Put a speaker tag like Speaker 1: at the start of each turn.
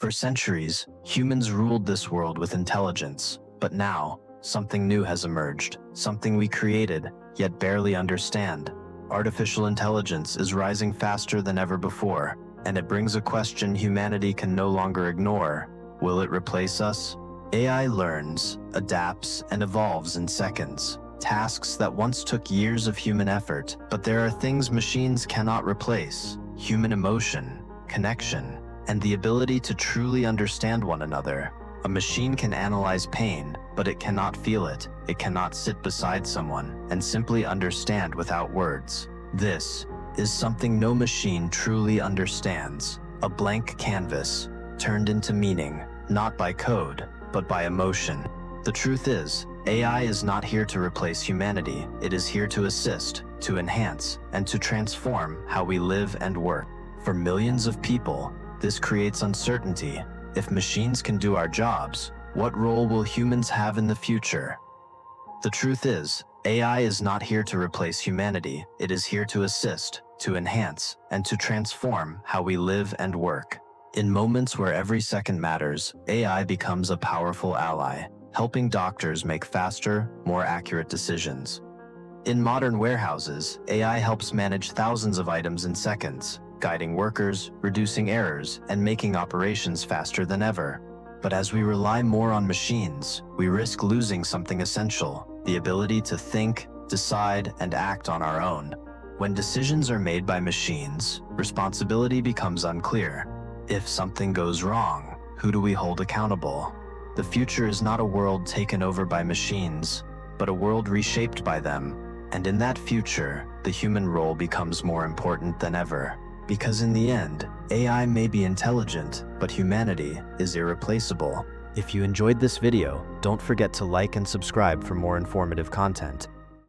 Speaker 1: For centuries, humans ruled this world with intelligence, but now, something new has emerged, something we created, yet barely understand. Artificial intelligence is rising faster than ever before, and it brings a question humanity can no longer ignore. Will it replace us? AI learns, adapts, and evolves in seconds. Tasks that once took years of human effort, but there are things machines cannot replace: human emotion, connection, and the ability to truly understand one another. A machine can analyze pain, but it cannot feel it. It cannot sit beside someone and simply understand without words. This is something no machine truly understands: a blank canvas turned into meaning, not by code, but by emotion. The truth is, AI is not here to replace humanity. It is here to assist, to enhance, and to transform how we live and work. For millions of people, this creates uncertainty. If machines can do our jobs, what role will humans have in the future? The truth is, AI is not here to replace humanity. It is here to assist, to enhance, and to transform how we live and work. In moments where every second matters, AI becomes a powerful ally, helping doctors make faster, more accurate decisions. In modern warehouses, AI helps manage thousands of items in seconds, guiding workers, reducing errors, and making operations faster than ever. But as we rely more on machines, we risk losing something essential: the ability to think, decide, and act on our own. When decisions are made by machines, responsibility becomes unclear. If something goes wrong, who do we hold accountable? The future is not a world taken over by machines, but a world reshaped by them. And in that future, the human role becomes more important than ever. Because in the end, AI may be intelligent, but humanity is irreplaceable. If you enjoyed this video, don't forget to like and subscribe for more informative content.